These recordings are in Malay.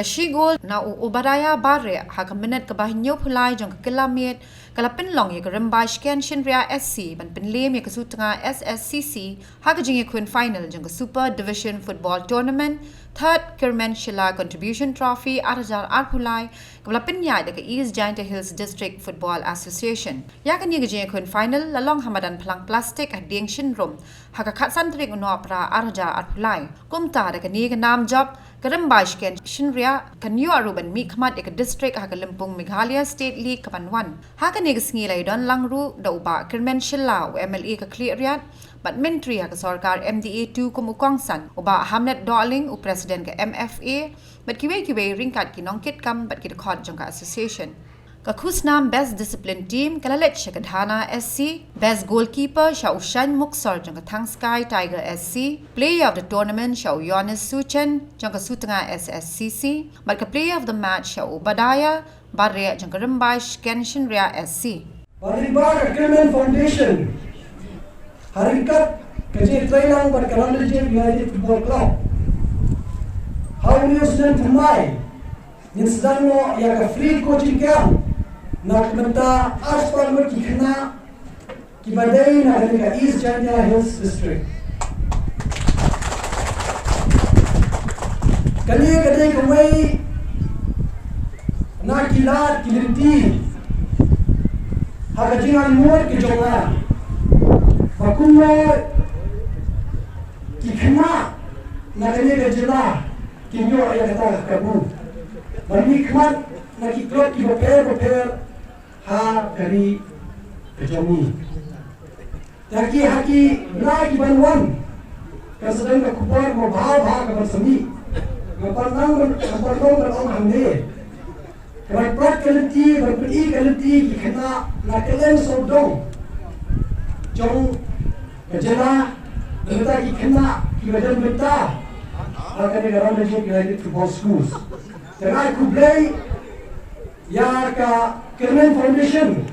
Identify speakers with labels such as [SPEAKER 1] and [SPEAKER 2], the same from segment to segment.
[SPEAKER 1] Kashi gol na Obadaīa bare hak minute ke bahinyo pulai jong ke kelamit kalapin long ye ke Rymbai Shkenshynriah SC ban penlem ye ke sutanga SSCC hak jing ye kun final jong ke Super Division Football Tournament third Kyrwoh Contribution Trophy Atiar pulai kalapin ya de ke EJHDFA District Football Association ya kan ye ke jing ye kun final lalong hamadan pelang plastik ading syndrome hak kat santrik uno pra Atiar pulai kumta de ke ni ke nam job Rymbai Shkenshynriah kan yu aruban mi khmat ek district ha Limpung Meghalaya State League kapan wan ha kan ek sngi lai don langru da uba Kyrwoh Shillong MLA ka clear but menteri ha sarkar MDA2 kum ukongsan uba Hamnet Darling u president ka MFA but kiwe ringkat ki nongkit kam but ki khot jong ka association ka khusnam best discipline team kalalet shakadhana SC best goalkeeper Shau Shan Muksar jong ka Thang Sky Tiger SC player of the tournament Shau Yonis Suchen jong ka Sutanga SSCC but ka player of the match Shau Obadaīa bare jong ka Rymbai Shkenshynriah SC
[SPEAKER 2] Baribar Kyrwoh Foundation Harikat kaje training bar Kyrwoh United Football Club how new student Rymbai Ninsdano ya ka free coaching camp nak menta aspal mer kikna kibadai na ka EJHDFA district kali kumai na kilat kilinti hagajingan mur ki jonga bakumma kikna na kali ka jila kinyo ya kata kabu bani kmat na ki klub ki beper ha dari kejomi taki haki na ki banwan kasedang ka kupar mo bhav ka bersemi ngapandang berong hamne kabar prat kaliti berpedi kaliti ki khana na kelen sodong jong kejala deta ki khana ki badan beta akan garam de United Football Schools tengah ku play ya ka Kyrwoh Foundation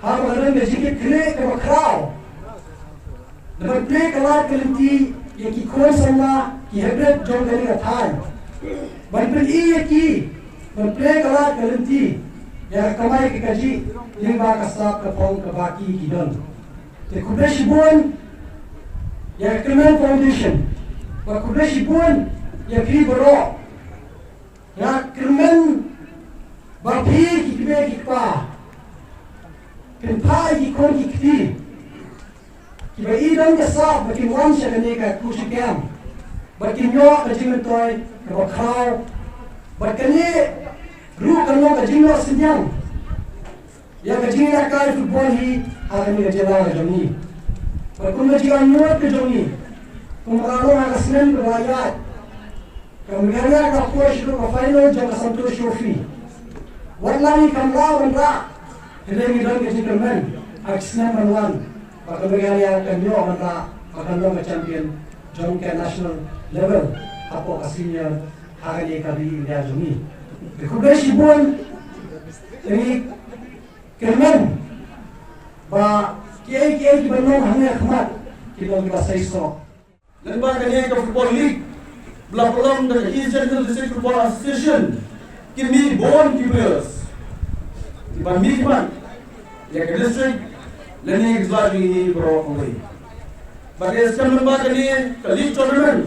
[SPEAKER 2] ha badan de jike kre ka bakrao dapat play kalat kaliti ya ki khoi sama ki hebret jong dari ka thai banpen i ki ban play kalat kaliti ya kamai ki kaji lingba ka sap ka pong ka baki ki don te kubeshi bon ya Kyrwoh Foundation ba kubeshi bon ya Kyrwoh ya Kyrwoh bapi ki kibe ki pa kenpai ki kon ki kti ki ba idam ka sa ba ki wan sha ne ka ku shi kam ba ki nyo ka jing toy ka ba khaw ba kani ru ka no ka jing no sinyang ya ka jing na ka football hi ha ka ni ka jela ka joni ba kun ma jigan no ka joni kun ra no ka snen ka ya ka Meghalaya ka push ka final jong ka santosh trophy Warnai kamla wanda hilengi don ke Kyrwoh aksna manwan baka Meghalaya kanyo wanda makanlo ka champion jong ke national level apo ka senior hagani ka bi ya jumi kubeshi bon ni Kyrwoh ba ki banong hangya khmat kilo ba saiso lemba kanya ka football league belapolong dari EJHDFA District Football Association kimi bon ki players iban mi kiman ya ke district leni exlagi ni bro away bagai skam lemba kani ka league tournament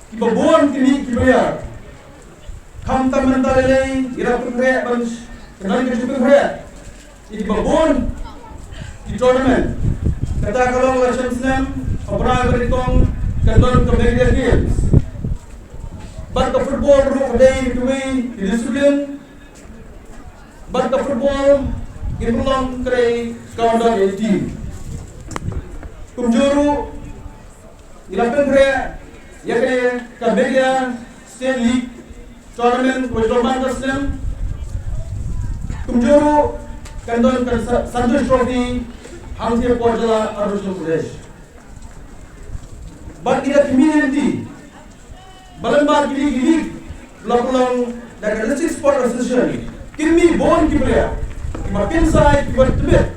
[SPEAKER 2] ki bon kimi ki player kam taman dalai ira pungre bunch kenal ke pungre ki bon ki tournament kata kalau lachan slam abra beritong Kandon Community Games. But the football room day to be discipline. But the football belong to countdown 18. Kumjuru ilapan kre yakne Obadaīa State League tournament Kyrwoh Muslim. Kumjuru kandon Santosh Trophy Hamzir Pojala Arunachal Pradesh. But in the community, Balambar Gili, Lapalong, that the District Sport Association, Kimi Bon Kibria, Makin side, but Tibet,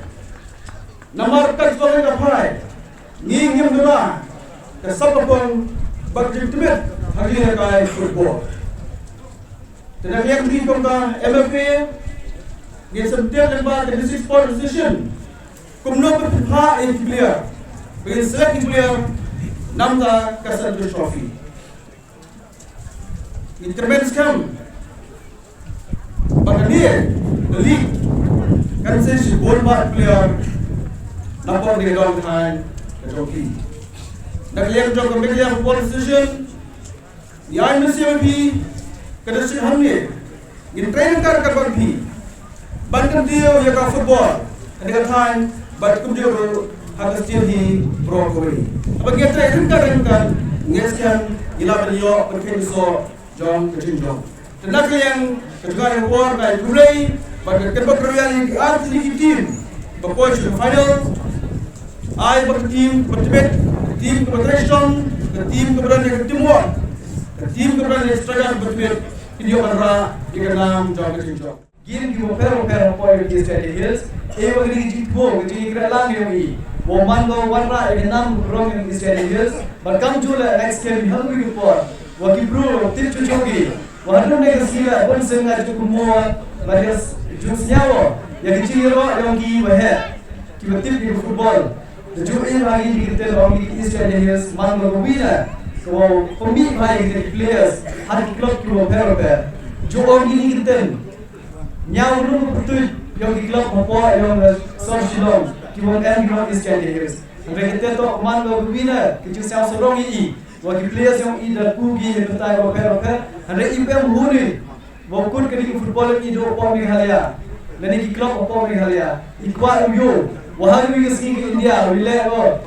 [SPEAKER 2] Namar Katswala Kapai, Ning Yamdura, the Sapapong, but Tibet, Hagina Kai football.
[SPEAKER 3] dan yang di kongka MFA dia setiap lembar the district sport association kumno berpihak in player bagi select player namga kasar trophy intermediate scam bagani the league kan se gold bar player nampak di dalam time the trophy nak lihat jong Meghalaya football association yang mesti bagi kedai हमने in training कर भी bankan dia ya ka football ada time but kum dia harus dia di pro koi apa kita training kan ngeskan ila beliau berkait so jong kecil jong tenak yang kedua war by play but kedua perayaan yang atlet team berpoin ke final ai berteam bertibet team competition team keberanian teamwork team keberanian struggle bertibet video para dikenal jong kecil jong game di opera point di stadium hills wagri jitbo di kralang yogi wo mango warra enam growing di stadium hills barkam jula next game hungry for wagi bro tilchu jogi warna ne sila bon senga ju kumo marias jus nyawo ya kiciro yogi wahe ki batil di football the ju in lagi di kitel yogi di stadium hills mango winner so pembi mai di players har club ki opera jo yogi di kitel Nyau dulu betul yang di klub apa yang Shillong Kyrwoh and EJHDFA. Mereka tu man berbina kerja siapa sorong ini. Bagi players yang ini dah pugi yang betul apa. Anda impem huni. Waktu kerja football ini do apa Meghalaya. Lain di klub apa Meghalaya. Ikwa yo. Wahai we sing India relay lo.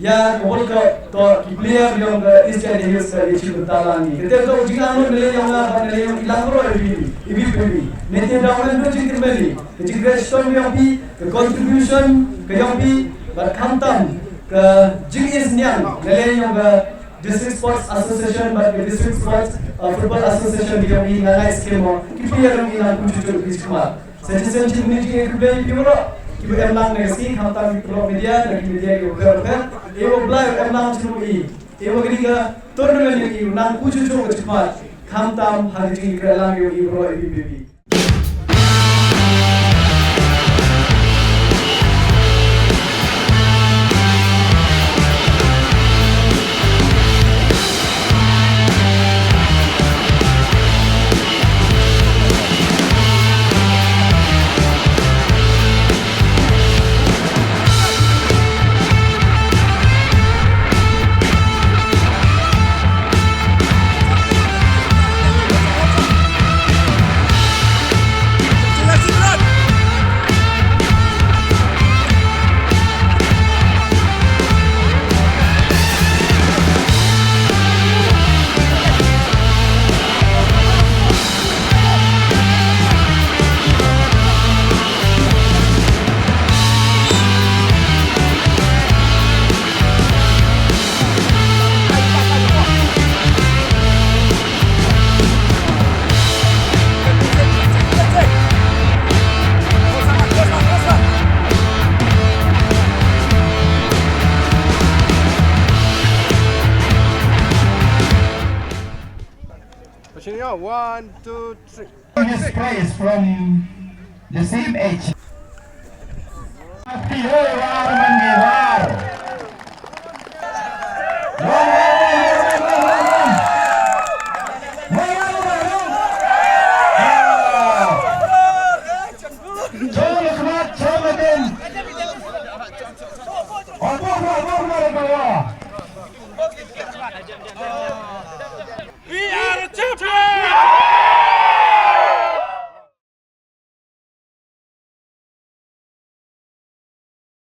[SPEAKER 3] Ya World Cup to player yang EJHDFA itu betul ni. Kita tu jika anu nilai yang hilang bro ini. Ibi pembi. Nanti dalam tu cikir beli. Cikir stone yang pi, ke contribution ke yang pi, berkantam ke jingis niang. Nilai yang ke district sports association, ke district sports football association yang pi nilai skema. Kipiar yang hilang pun cucuk bisma. Sesi ni cikir beli piuro. Kipu emlang nasi kantam pro media dan media ke uker. Ewo blai emlang cuma i. Ewo kira tournament yang i nang cucuk bisma. Kantam hari ini kelang yang i pro ibi.
[SPEAKER 4] One, two, three.
[SPEAKER 5] This place from the same age. Wow.